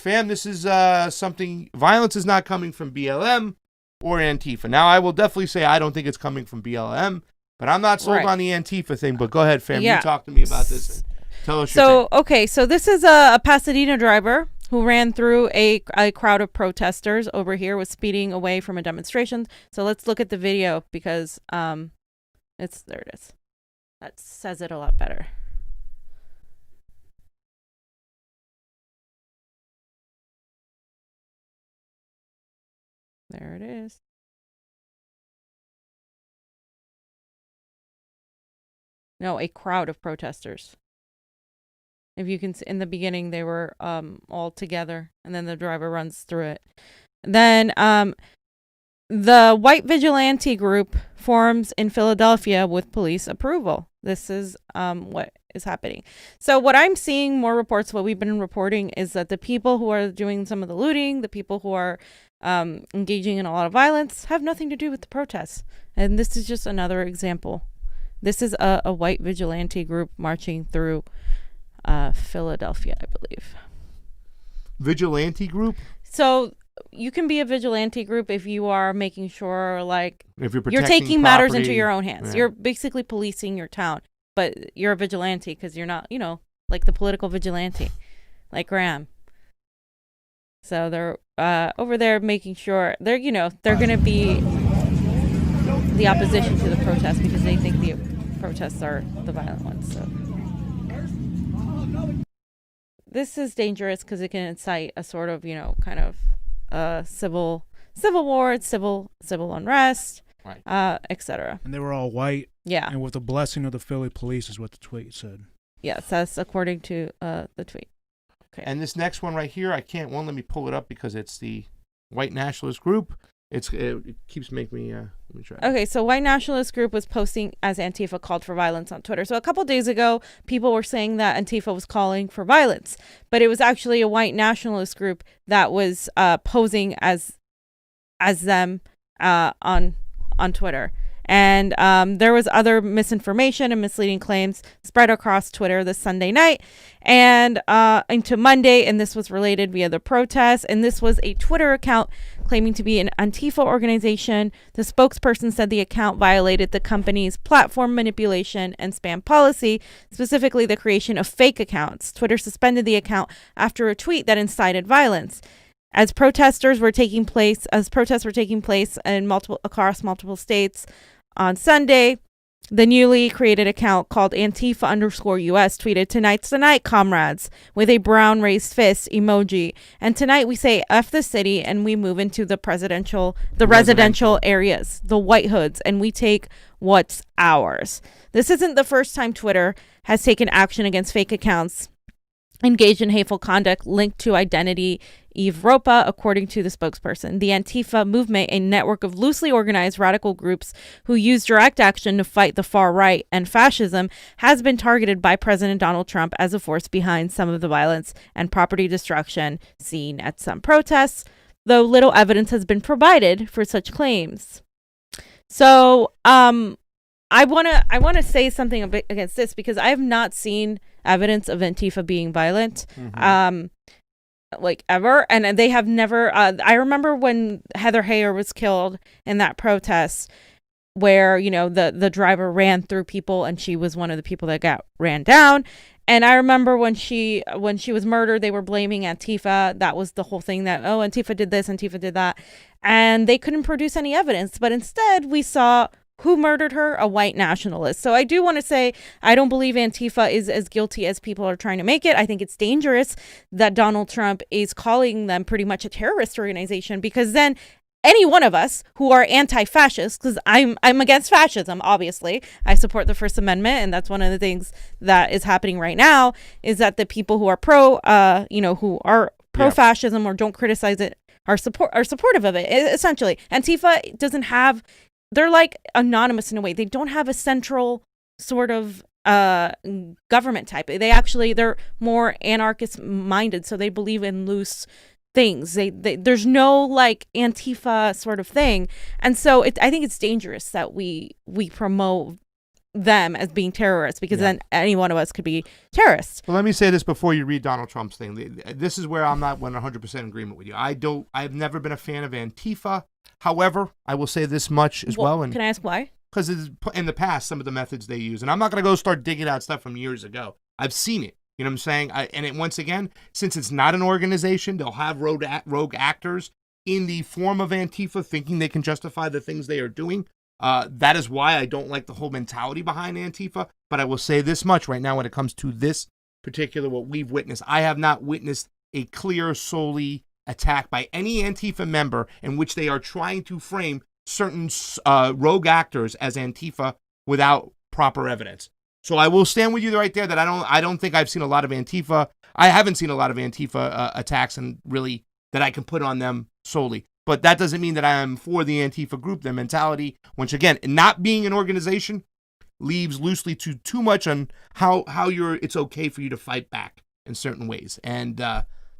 fam, this is something, violence is not coming from BLM or Antifa. Now, I will definitely say I don't think it's coming from BLM, but I'm not sold on the Antifa thing. But go ahead, fam. You talk to me about this. Tell us your take. Okay, so this is a Pasadena driver who ran through a crowd of protesters over here, was speeding away from a demonstration. So let's look at the video because there it is. That says it a lot better. There it is. No, a crowd of protesters. If you can see, in the beginning, they were all together, and then the driver runs through it. Then the white vigilante group forms in Philadelphia with police approval. This is what is happening. So what I'm seeing, more reports, what we've been reporting, is that the people who are doing some of the looting, the people who are engaging in a lot of violence, have nothing to do with the protests. And this is just another example. This is a white vigilante group marching through Philadelphia, I believe. Vigilante group? So you can be a vigilante group if you are making sure, like, if you're taking property, matters into your own hands. Yeah. You're basically policing your town, but you're a vigilante because you're not, like the political vigilante, like Graham. So they're over there making sure they're going to be the opposition to the protests because they think the protests are the violent ones. So this is dangerous because it can incite a sort of, kind of civil war, civil unrest, right. Etc. And they were all white. Yeah. And with the blessing of the Philly police is what the tweet said. Yes, that's according to the tweet. Okay. And this next one right here, let me pull it up because it's the white nationalist group. It keeps making me, let me try. Okay, so white nationalist group was posting as Antifa called for violence on Twitter. So a couple days ago, people were saying that Antifa was calling for violence, but it was actually a white nationalist group that was posing as them on Twitter. And there was other misinformation and misleading claims spread across Twitter this Sunday night and into Monday. And this was related via the protests. And this was a Twitter account claiming to be an Antifa organization. The spokesperson said the account violated the company's platform manipulation and spam policy, specifically the creation of fake accounts. Twitter suspended the account after a tweet that incited violence. As protests were taking place in across multiple states on Sunday, the newly created account called Antifa_US tweeted, "Tonight's the night, comrades," with a brown raised fist emoji. And tonight we say F the city and we move into the residential areas, the white hoods, and we take what's ours. This isn't the first time Twitter has taken action against fake accounts engaged in hateful conduct linked to identity Evropa, according to the spokesperson. The Antifa movement, a network of loosely organized radical groups who use direct action to fight the far right and fascism, has been targeted by President Donald Trump as a force behind some of the violence and property destruction seen at some protests, though little evidence has been provided for such claims. So, I want to say something a bit against this because I have not seen evidence of Antifa being violent. Mm-hmm. Like ever. And they have never, I remember when Heather Heyer was killed in that protest where, the driver ran through people and she was one of the people that ran down. And I remember when she was murdered, they were blaming Antifa. That was the whole thing that, Antifa did this, Antifa did that. And they couldn't produce any evidence. But instead we saw who murdered her? A white nationalist. So I do want to say I don't believe Antifa is as guilty as people are trying to make it. I think it's dangerous that Donald Trump is calling them pretty much a terrorist organization, because then any one of us who are anti-fascist, because I'm against fascism, obviously. I support the First Amendment, and that's one of the things that is happening right now, is that the people who are pro-fascism or don't criticize it are supportive of it. Essentially, Antifa doesn't have, they're like anonymous in a way. They don't have a central sort of government type. They're more anarchist minded, so they believe in loose things. There's no like Antifa sort of thing, and so I think it's dangerous that we promote them as being terrorists, because then any one of us could be terrorists. Well, let me say this before you read Donald Trump's thing. This is where I'm not 100% in agreement with you. I've never been a fan of Antifa. However, I will say this much as well. And can I ask why? Because in the past, some of the methods they use, and I'm not going to go start digging out stuff from years ago. I've seen it. You know what I'm saying? Once again, since it's not an organization, they'll have rogue actors in the form of Antifa thinking they can justify the things they are doing. That is why I don't like the whole mentality behind Antifa. But I will say this much right now when it comes to this particular, what we've witnessed. I have not witnessed a clear, solely attack by any Antifa member in which they are trying to frame certain rogue actors as Antifa without proper evidence. So I will stand with you right there that I don't think I've seen a lot of Antifa. I haven't seen a lot of Antifa attacks and really that I can put on them solely. But that doesn't mean that I am for the Antifa group. Their mentality, once again, not being an organization, leaves loosely to too much on how it's okay for you to fight back in certain ways. And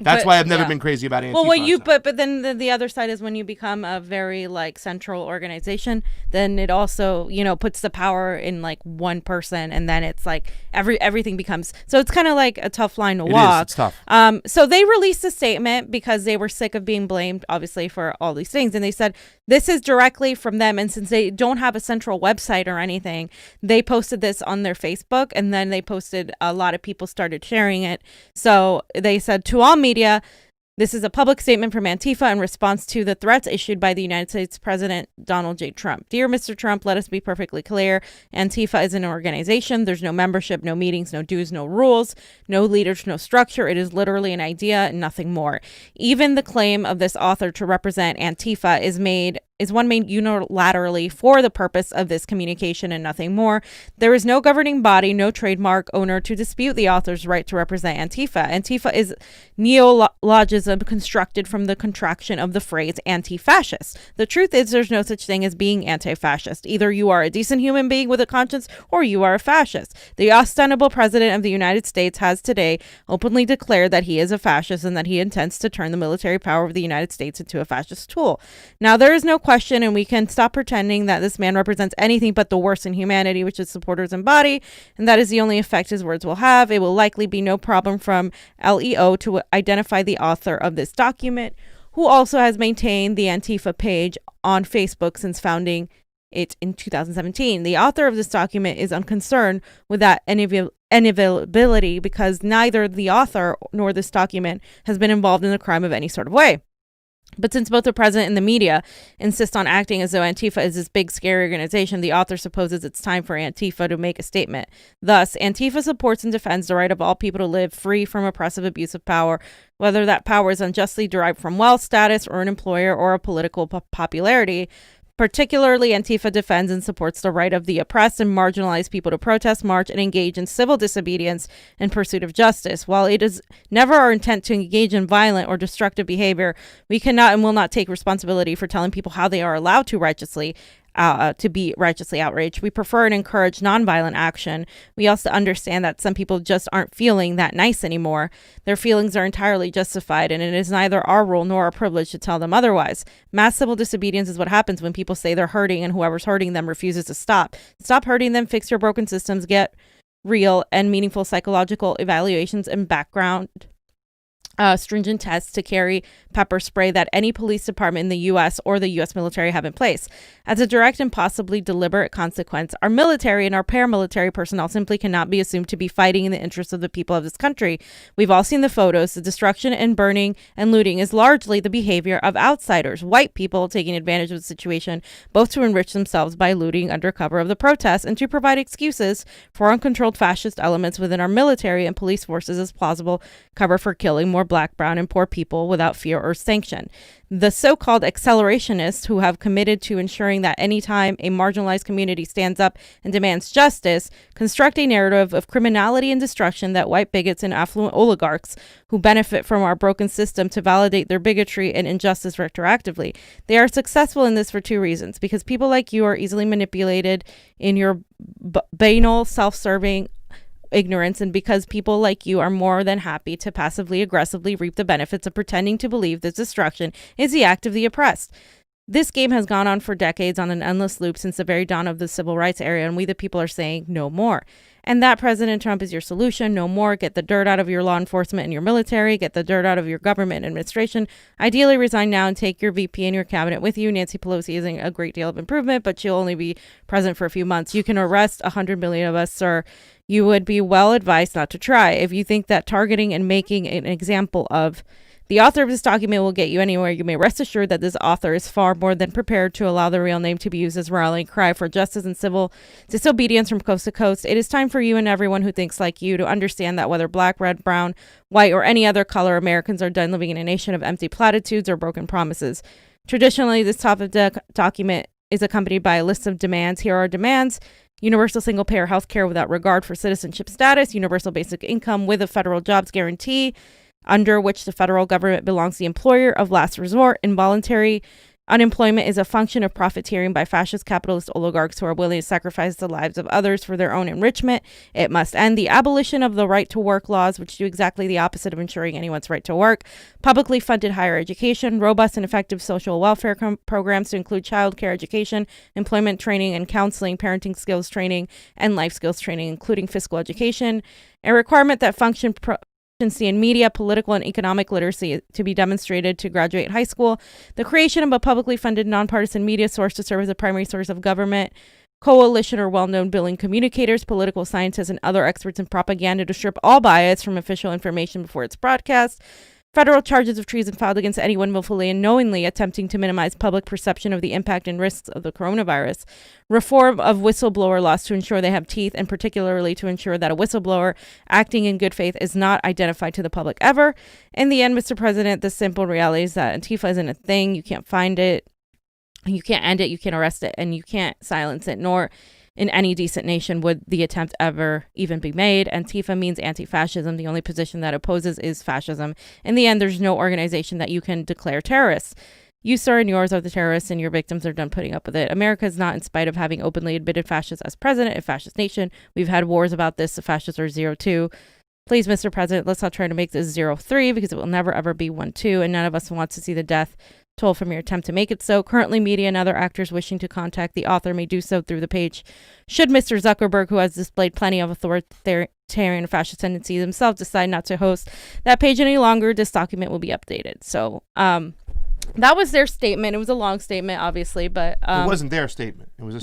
that's why I've never been crazy about Antifa. Well, but then the other side is when you become a very central organization, then it also puts the power in one person, and then it's everything becomes, so it's kind of like a tough line to walk. It's tough. So they released a statement because they were sick of being blamed, obviously, for all these things, and they said this is directly from them. And since they don't have a central website or anything, they posted this on their Facebook, and then they posted, a lot of people started sharing it. So they said, to all media, this is a public statement from Antifa in response to the threats issued by the United States President Donald J. Trump. Dear Mr. Trump, let us be perfectly clear. Antifa is an organization. There's no membership, no meetings, no dues, no rules, no leaders, no structure. It is literally an idea and nothing more. Even the claim of this author to represent Antifa is one made unilaterally for the purpose of this communication and nothing more. There is no governing body, no trademark owner to dispute the author's right to represent Antifa. Antifa is neologism constructed from the contraction of the phrase anti-fascist. The truth is there's no such thing as being anti-fascist. Either you are a decent human being with a conscience or you are a fascist. The ostensible president of the United States has today openly declared that he is a fascist and that he intends to turn the military power of the United States into a fascist tool. Now, there is no question, and we can stop pretending that this man represents anything but the worst in humanity, which his supporters embody, and that is the only effect his words will have. It will likely be no problem from LEO to identify the author of this document, who also has maintained the Antifa page on Facebook since founding it in 2017. The author of this document is unconcerned with that inevitability because neither the author nor this document has been involved in a crime of any sort of way. But since both the president and the media insist on acting as though Antifa is this big, scary organization, the author supposes it's time for Antifa to make a statement. Thus, Antifa supports and defends the right of all people to live free from oppressive abuse of power, whether that power is unjustly derived from wealth, status, or an employer, or a political popularity. Particularly, Antifa defends and supports the right of the oppressed and marginalized people to protest, march, and engage in civil disobedience in pursuit of justice. While it is never our intent to engage in violent or destructive behavior, we cannot and will not take responsibility for telling people how they are allowed to be righteously outraged. We prefer and encourage nonviolent action. We also understand that some people just aren't feeling that nice anymore. Their feelings are entirely justified, and it is neither our role nor our privilege to tell them otherwise. Mass civil disobedience is what happens when people say they're hurting and whoever's hurting them refuses to stop. Stop hurting them, fix your broken systems, get real and meaningful psychological evaluations and background stringent tests to carry pepper spray that any police department in the U.S. or the U.S. military have in place. As a direct and possibly deliberate consequence, our military and our paramilitary personnel simply cannot be assumed to be fighting in the interests of the people of this country. We've all seen the photos. The destruction and burning and looting is largely the behavior of outsiders, white people taking advantage of the situation, both to enrich themselves by looting under cover of the protests and to provide excuses for uncontrolled fascist elements within our military and police forces as plausible cover for killing more Black, brown, and poor people without fear or sanction. The so-called accelerationists who have committed to ensuring that any time a marginalized community stands up and demands justice, construct a narrative of criminality and destruction that white bigots and affluent oligarchs who benefit from our broken system to validate their bigotry and injustice retroactively. They are successful in this for two reasons: because people like you are easily manipulated in your banal, self-serving ignorance, and because people like you are more than happy to passively aggressively reap the benefits of pretending to believe this destruction is the act of the oppressed. This game has gone on for decades on an endless loop since the very dawn of the civil rights era, and we the people are saying no more. And that President Trump is your solution. No more. Get the dirt out of your law enforcement and your military. Get the dirt out of your government administration. Ideally, resign now and take your VP and your cabinet with you. Nancy Pelosi isn't a great deal of improvement, but she'll only be president for a few months. You can arrest 100 million of us, sir. You would be well advised not to try. If you think that targeting and making an example of the author of this document will get you anywhere, you may rest assured that this author is far more than prepared to allow the real name to be used as a rallying cry for justice and civil disobedience from coast to coast. It is time for you and everyone who thinks like you to understand that whether black, red, brown, white, or any other color, Americans are done living in a nation of empty platitudes or broken promises. Traditionally, this top of document is accompanied by a list of demands. Here are demands: universal single-payer health care without regard for citizenship status, universal basic income with a federal jobs guarantee, under which the federal government belongs the employer of last resort. Involuntary unemployment is a function of profiteering by fascist capitalist oligarchs who are willing to sacrifice the lives of others for their own enrichment. It must end. The abolition of the right to work laws, which do exactly the opposite of ensuring anyone's right to work. Publicly funded higher education, robust and effective social welfare programs to include child care education, employment training and counseling, parenting skills training, and life skills training, including fiscal education. A requirement that function in media, political, and economic literacy to be demonstrated to graduate high school. The creation of a publicly funded nonpartisan media source to serve as a primary source of government coalition or well-known billing communicators, political scientists, and other experts in propaganda to strip all bias from official information before it's broadcast. Federal charges of treason filed against anyone willfully and knowingly attempting to minimize public perception of the impact and risks of the coronavirus. Reform of whistleblower laws to ensure they have teeth, and particularly to ensure that a whistleblower acting in good faith is not identified to the public ever. In the end, Mr. President, the simple reality is that Antifa isn't a thing. You can't find it. You can't end it. You can't arrest it. And you can't silence it, nor in any decent nation would the attempt ever even be made. Antifa means anti-fascism. The only position that opposes is fascism. In the end, there's no organization that you can declare terrorists. You, sir, and yours are the terrorists, and your victims are done putting up with it. America is not, in spite of having openly admitted fascists as president, a fascist nation. We've had wars about this. The fascists are 0-2. Please, Mr. President, let's not try to make this 0-3, because it will never, ever be 1-2, and none of us wants to see the death toll from your attempt to make it so. Currently, media and other actors wishing to contact the author may do so through the page. Should Mr. Zuckerberg, who has displayed plenty of authoritarian fascist tendencies himself, decide not to host that page any longer, this document will be updated. So, that was their statement. It was a long statement, obviously, but it wasn't their statement. It was a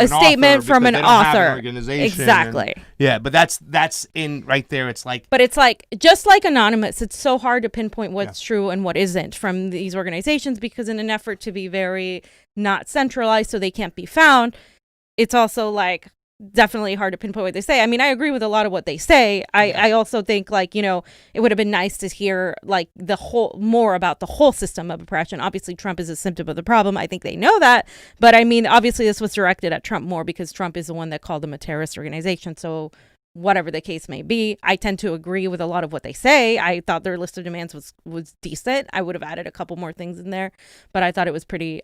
statement from an author. Organization. Exactly. But that's in right there. It's like, but it's like just like Anonymous. It's so hard to pinpoint what's true and what isn't from these organizations, because in an effort to be very not centralized, so they can't be found. It's also like definitely hard to pinpoint what they say. I mean, I agree with a lot of what they say. I also think, like, you know, it would have been nice to hear like more about the whole system of oppression. Obviously, Trump is a symptom of the problem. I think they know that. But I mean, obviously, this was directed at Trump more because Trump is the one that called them a terrorist organization. So whatever the case may be, I tend to agree with a lot of what they say. I thought their list of demands was decent. I would have added a couple more things in there, but I thought it was pretty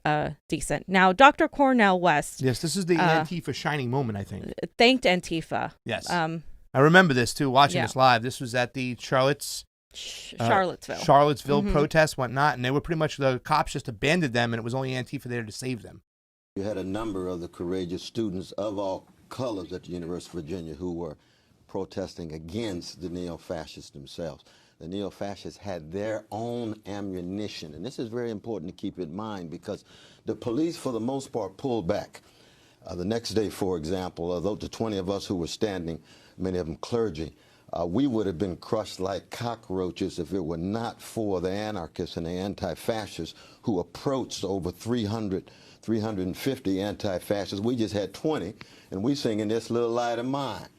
decent. Now, Dr. Cornel West. Yes, this is the Antifa shining moment, I think. Thanked Antifa. Yes. I remember this, too, watching this live. This was at the Charlottesville protest, whatnot, and they were pretty much, the cops just abandoned them, and it was only Antifa there to save them. You had a number of the courageous students of all colors at the University of Virginia who were protesting against the neo-fascists themselves. The neo-fascists had their own ammunition, and this is very important to keep in mind, because the police, for the most part, pulled back. The next day, for example, the 20 of us who were standing, many of them clergy, we would have been crushed like cockroaches if it were not for the anarchists and the anti-fascists who approached over 350 anti-fascists. We just had 20, and we singing "This Little Light of Mine."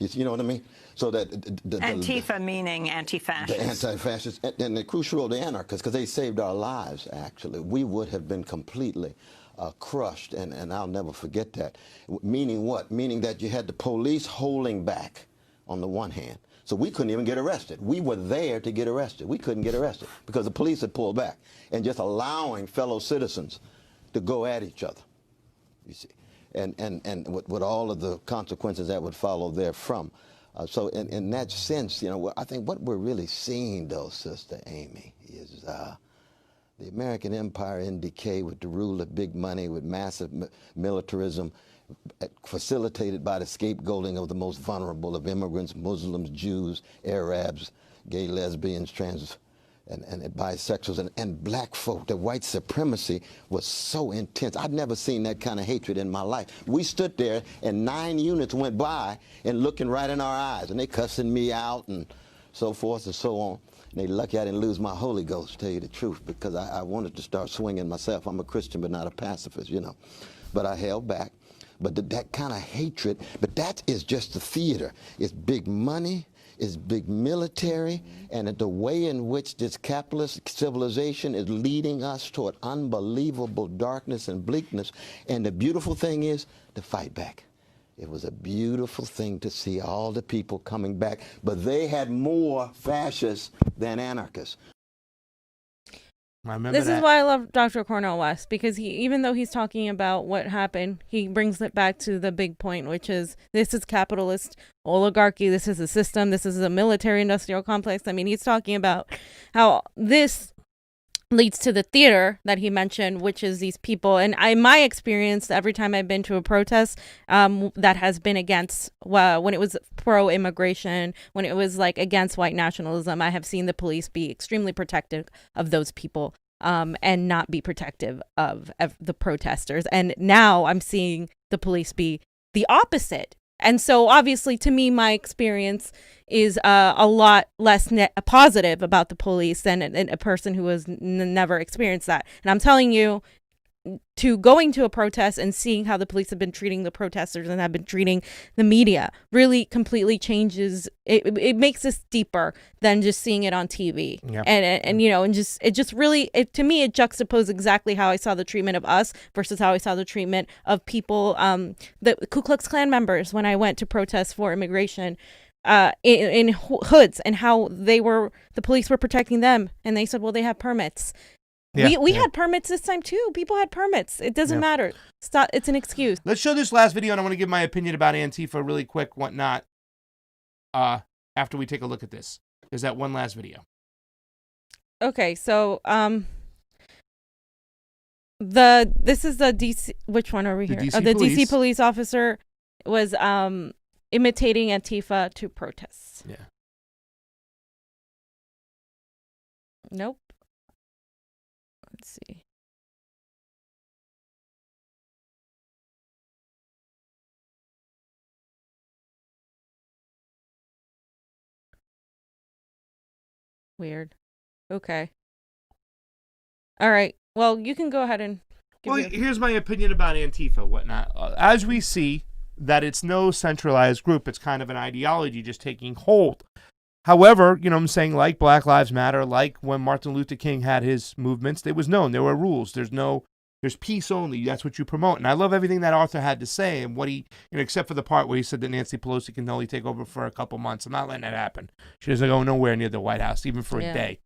You know what I mean? So that Antifa meaning anti-fascists. The anti-fascists, and the crucial role of the anarchists, because they saved our lives. Actually, we would have been completely crushed, and I'll never forget that. Meaning what? Meaning that you had the police holding back on the one hand, so we couldn't even get arrested. We were there to get arrested. We couldn't get arrested because the police had pulled back, and just allowing fellow citizens to go at each other. You see. And with all of the consequences that would follow therefrom. So in that sense, you know, I think what we're really seeing, though, Sister Amy, is The American empire in decay with the rule of big money, with massive militarism, facilitated by the scapegoating of the most vulnerable of immigrants, Muslims, Jews, Arabs, gay, lesbians, trans, and bisexuals, and black folk. The white supremacy was so intense. I'd never seen that kind of hatred in my life. We stood there, and 9 units went by and looking right in our eyes, and they cussing me out and so forth and so on. And they lucky I didn't lose my Holy Ghost, to tell you the truth, because I wanted to start swinging myself. I'm a Christian, but not a pacifist, you know. But I held back. But that kind of hatred, but that is just the theater. It's big money, it's big military, and the way in which this capitalist civilization is leading us toward unbelievable darkness and bleakness. And the beautiful thing is to fight back. It was a beautiful thing to see all the people coming back, but they had more fascists than anarchists. This is why I love Dr. Cornel West, because even though he's talking about what happened, he brings it back to the big point, which is this is capitalist oligarchy, this is a system, this is a military-industrial complex. I mean, he's talking about how this leads to the theater that he mentioned, which is these people. And my experience, every time I've been to a protest that has been against, when it was pro-immigration, when it was like against white nationalism, I have seen the police be extremely protective of those people and not be protective of the protesters. And now I'm seeing the police be the opposite. And so obviously, to me, my experience is a lot less positive about the police than a person who has never experienced that. And I'm telling you, going to a protest and seeing how the police have been treating the protesters and have been treating the media really completely changes. It makes this deeper than just seeing it on TV. Yep. And you know, and just it just really, to me, it juxtaposed exactly how I saw the treatment of us versus how I saw the treatment of people, the Ku Klux Klan members when I went to protest for immigration. In hoods, and how the police were protecting them, and they said, well, they have permits. Yeah, we had permits this time too. People had permits. It doesn't matter. It's an excuse. Let's show this last video, and I want to give my opinion about Antifa really quick, whatnot. After we take a look at this, there's that one last video. Okay, so this is the DC. Which one are we here? The DC police officer was imitating Antifa to protests. Yeah. Nope. Let's see. Weird. Okay. All right. Well, you can go ahead and here's my opinion about Antifa, whatnot. As we see that it's no centralized group, it's kind of an ideology just taking hold. However, you know what I'm saying, like Black Lives Matter, like when Martin Luther King had his movements, it was known. There were rules. There's peace only. That's what you promote. And I love everything that Arthur had to say, and what he, except for the part where he said that Nancy Pelosi can only take over for a couple months. I'm not letting that happen. She doesn't go nowhere near the White House, even for a day.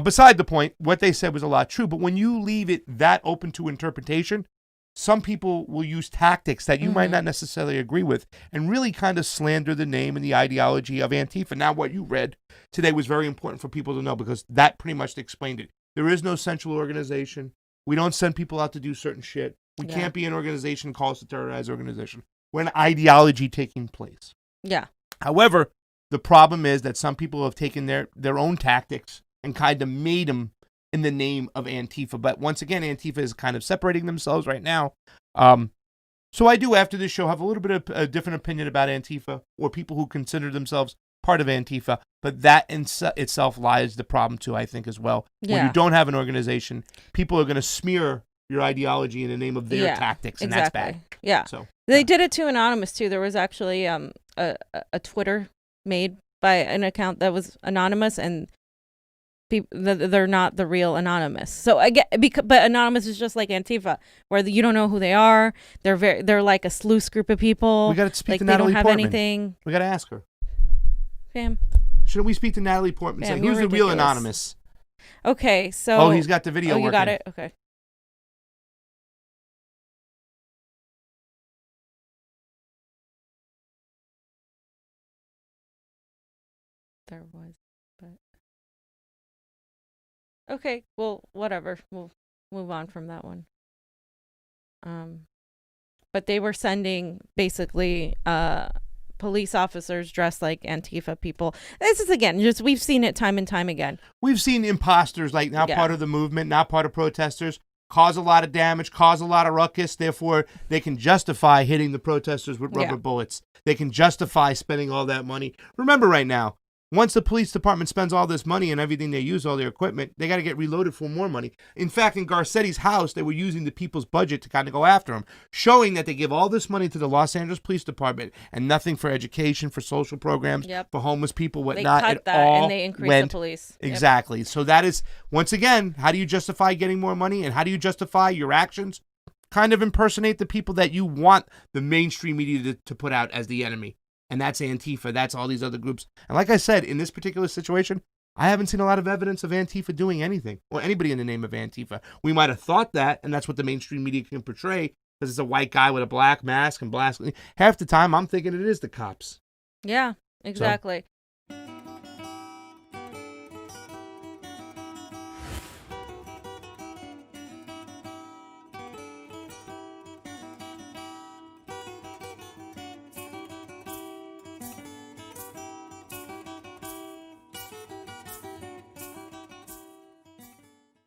Beside the point, what they said was a lot true. But when you leave it that open to interpretation, some people will use tactics that you might not necessarily agree with and really kind of slander the name and the ideology of Antifa. Now, what you read today was very important for people to know, because that pretty much explained it. There is no central organization. We don't send people out to do certain shit. We can't be an organization called a terrorized organization. We're an ideology taking place. Yeah. However, the problem is that some people have taken their own tactics and kind of made them in the name of Antifa. But once again, Antifa is kind of separating themselves right now. So I do, after this show, have a little bit of a different opinion about Antifa, or people who consider themselves part of Antifa. But that in itself lies the problem too, I think, as well. Yeah. When you don't have an organization, people are going to smear your ideology in the name of their tactics, and that's bad. Yeah. So they did it to Anonymous too. There was actually a Twitter made by an account that was anonymous, and they're not the real Anonymous. So I get, but Anonymous is just like Antifa, where you don't know who they are. They're like a loose group of people. We got to speak to Natalie Portman. They don't have anything. We got to ask her. Fam. Shouldn't we speak to Natalie Portman? Say, who's the real Anonymous? Okay, so. He's got the video working. You got it? Okay. There was, but. Okay, well, whatever. We'll move on from that one. But they were sending basically police officers dressed like Antifa people. This is, again, just we've seen it time and time again. We've seen imposters, like not part of the movement, not part of protesters, cause a lot of damage, cause a lot of ruckus. Therefore, they can justify hitting the protesters with rubber bullets. They can justify spending all that money. Remember right now, once the police department spends all this money and everything they use, all their equipment, they got to get reloaded for more money. In fact, in Garcetti's house, they were using the people's budget to kind of go after him, showing that they give all this money to the Los Angeles Police Department and nothing for education, for social programs, for homeless people, whatnot. They cut that and they increased the police. Exactly. Yep. So that is, once again, how do you justify getting more money, and how do you justify your actions? Kind of impersonate the people that you want the mainstream media to put out as the enemy. And that's Antifa. That's all these other groups. And like I said, in this particular situation, I haven't seen a lot of evidence of Antifa doing anything, or anybody in the name of Antifa. We might have thought that, and that's what the mainstream media can portray, because it's a white guy with a black mask and half the time I'm thinking it is the cops. Yeah, exactly.